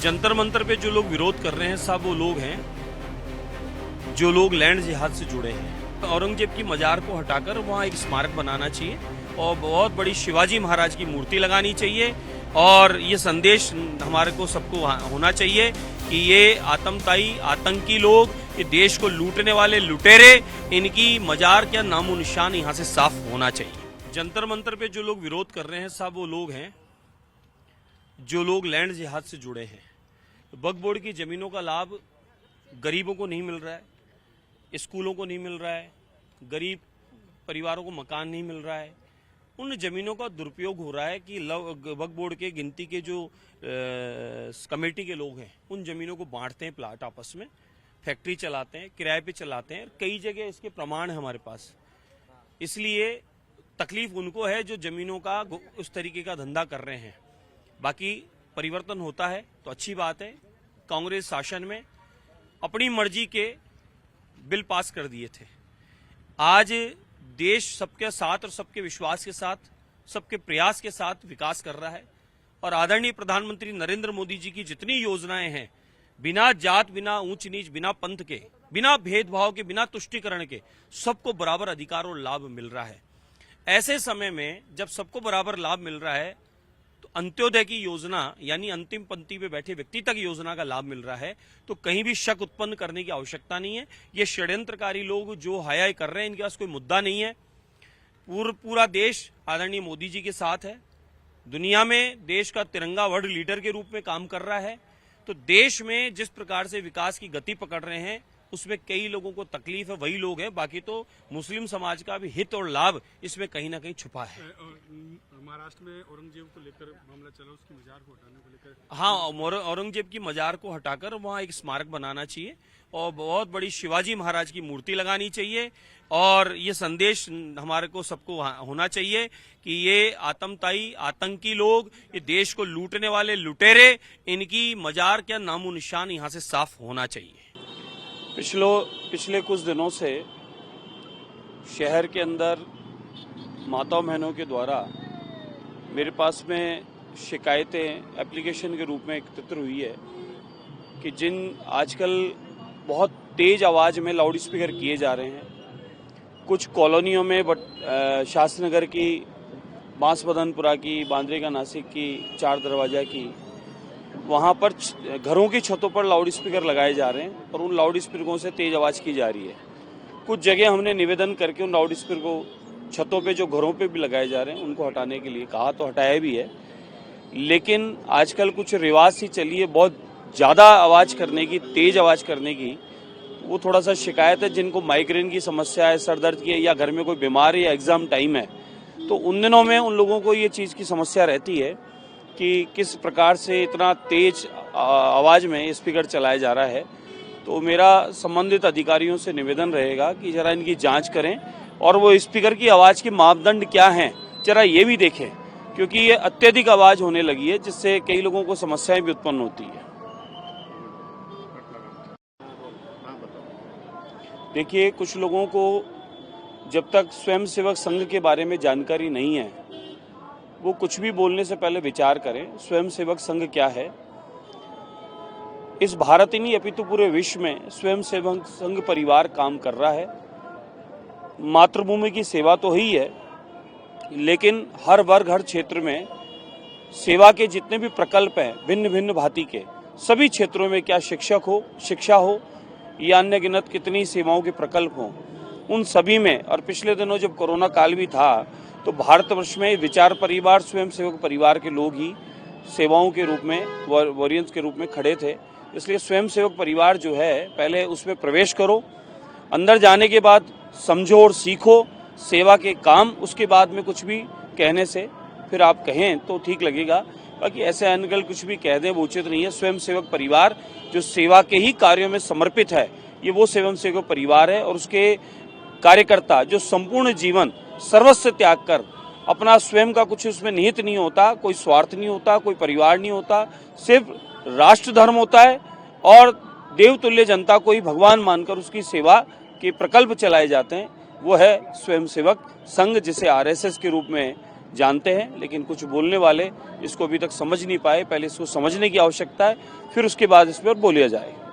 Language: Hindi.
जंतर मंतर पे जो लोग विरोध कर रहे हैं सब वो लोग हैं जो लोग लैंड जिहाद से जुड़े हैं। औरंगजेब की मजार को हटाकर वहाँ एक स्मारक बनाना चाहिए और बहुत बड़ी शिवाजी महाराज की मूर्ति लगानी चाहिए और ये संदेश हमारे को सबको होना चाहिए कि ये आतंकवादी आतंकी लोग, ये देश को लूटने वाले लुटेरे, इनकी मजार क्या नामो निशान यहाँ से साफ होना चाहिए। जंतर मंतर पे जो लोग विरोध कर रहे हैं सब वो लोग हैं जो लोग लैंड जिहाद से जुड़े हैं। वक्फ बोर्ड की जमीनों का लाभ गरीबों को नहीं मिल रहा है, स्कूलों को नहीं मिल रहा है, गरीब परिवारों को मकान नहीं मिल रहा है। उन जमीनों का दुरुपयोग हो रहा है कि वक्फ बोर्ड के गिनती के जो कमेटी के लोग हैं उन जमीनों को बांटते हैं प्लाट आपस में, फैक्ट्री चलाते हैं, किराए पे चलाते हैं। कई जगह इसके प्रमाण है हमारे पास। इसलिए तकलीफ उनको है जो जमीनों का उस तरीके का धंधा कर रहे हैं। बाकी परिवर्तन होता है तो अच्छी बात है। कांग्रेस शासन में अपनी मर्जी के बिल पास कर दिए थे। आज देश सबके साथ और सबके विश्वास के साथ, सबके प्रयास के साथ विकास कर रहा है और आदरणीय प्रधानमंत्री नरेंद्र मोदी जी की जितनी योजनाएं हैं, बिना जात, बिना ऊंच नीच, बिना पंथ के, बिना भेदभाव के, बिना तुष्टीकरण के सबको बराबर अधिकार और लाभ मिल रहा है। ऐसे समय में जब सबको बराबर लाभ मिल रहा है तो अंत्योदय की योजना यानी अंतिम पंक्ति पे बैठे व्यक्ति तक योजना का लाभ मिल रहा है तो कहीं भी शक उत्पन्न करने की आवश्यकता नहीं है। ये षड्यंत्रकारी लोग जो हाय कर रहे हैं, इनके पास कोई मुद्दा नहीं है। पूरा देश आदरणीय मोदी जी के साथ है। दुनिया में देश का तिरंगा वर्ल्ड लीडर के रूप में काम कर रहा है। तो देश में जिस प्रकार से विकास की गति पकड़ रहे हैं उसमें कई लोगों को तकलीफ है, वही लोग हैं। बाकी तो मुस्लिम समाज का भी हित और लाभ इसमें कहीं ना कहीं छुपा है। महाराष्ट्र में औरंगजेब को लेकर मामला चला, उसकी मजार को हटाने को लेकर। हाँ, औरंगजेब की मजार को हटाकर वहाँ एक स्मारक बनाना चाहिए और बहुत बड़ी शिवाजी महाराज की मूर्ति लगानी चाहिए और ये संदेश हमारे को सबको होना चाहिए कि ये आतंकवादी आतंकी लोग, ये देश को लूटने वाले लुटेरे, इनकी मजार क्या नामो निशान यहाँ से साफ होना चाहिए। पिछले कुछ दिनों से शहर के अंदर माताओं बहनों के द्वारा मेरे पास में शिकायतें एप्लीकेशन के रूप में एकत्रित हुई है कि जिन आजकल बहुत तेज आवाज़ में लाउड स्पीकर किए जा रहे हैं कुछ कॉलोनियों में, शास्त्री की, बांसबदनपुरा की, बांद्रे का नासिक की, चार दरवाजा की, वहाँ पर घरों की छतों पर लाउड स्पीकर लगाए जा रहे हैं और उन लाउड स्पीकरों से तेज आवाज़ की जा रही है। कुछ जगह हमने निवेदन करके उन लाउड स्पीकर को छतों पे जो घरों पे भी लगाए जा रहे हैं उनको हटाने के लिए कहा, तो हटाया भी है। लेकिन आजकल कुछ रिवाज सी चली है बहुत ज़्यादा आवाज़ करने की, तेज आवाज़ करने की। वो थोड़ा सा शिकायत है जिनको माइग्रेन की समस्या है, सर दर्द की है, या घर में कोई बीमार है या एग्ज़ाम टाइम है, तो उन दिनों में उन लोगों को ये चीज़ की समस्या रहती है कि किस प्रकार से इतना तेज आवाज़ में स्पीकर चलाया जा रहा है। तो मेरा संबंधित अधिकारियों से निवेदन रहेगा कि जरा इनकी जांच करें और वो स्पीकर की आवाज़ के मापदंड क्या हैं जरा ये भी देखें, क्योंकि ये अत्यधिक आवाज़ होने लगी है जिससे कई लोगों को समस्याएं भी उत्पन्न होती है। देखिए, कुछ लोगों को जब तक स्वयंसेवक संघ के बारे में जानकारी नहीं है वो कुछ भी बोलने से पहले विचार करें। स्वयंसेवक संघ क्या है? इस भारत ही नहीं अपितु पूरे विश्व में स्वयंसेवक संघ परिवार काम कर रहा है। मातृभूमि की सेवा तो ही है, लेकिन हर वर्ग, हर क्षेत्र में सेवा के जितने भी प्रकल्प हैं भिन्न भिन्न भांति के, सभी क्षेत्रों में, क्या शिक्षक हो, शिक्षा हो या अन्य गिनत कितनी सेवाओं के प्रकल्प हों, उन सभी में। और पिछले दिनों जब कोरोना काल भी था तो भारतवर्ष में विचार परिवार, स्वयंसेवक परिवार के लोग ही सेवाओं के रूप में, वॉरियर्स के रूप में खड़े थे। इसलिए स्वयंसेवक परिवार जो है, पहले उसमें प्रवेश करो, अंदर जाने के बाद समझो और सीखो सेवा के काम। उसके बाद में कुछ भी कहने से फिर आप कहें तो ठीक लगेगा, बाकी ऐसे अनगल कुछ भी कह दें वो उचित नहीं है। स्वयंसेवक परिवार जो सेवा के ही कार्यों में समर्पित है, ये वो स्वयंसेवक परिवार है और उसके कार्यकर्ता जो संपूर्ण जीवन सर्वस्व त्याग कर, अपना स्वयं का कुछ उसमें निहित नहीं होता, कोई स्वार्थ नहीं होता, कोई परिवार नहीं होता, सिर्फ राष्ट्र धर्म होता है और देवतुल्य जनता को ही भगवान मानकर उसकी सेवा के प्रकल्प चलाए जाते हैं, वो है स्वयंसेवक संघ, जिसे आरएसएस के रूप में जानते हैं, लेकिन कुछ बोलने वाले इसको अभी तक समझ नहीं पाए। पहले इसको समझने की आवश्यकता है, फिर उसके बाद इस पर बोलिया जाए।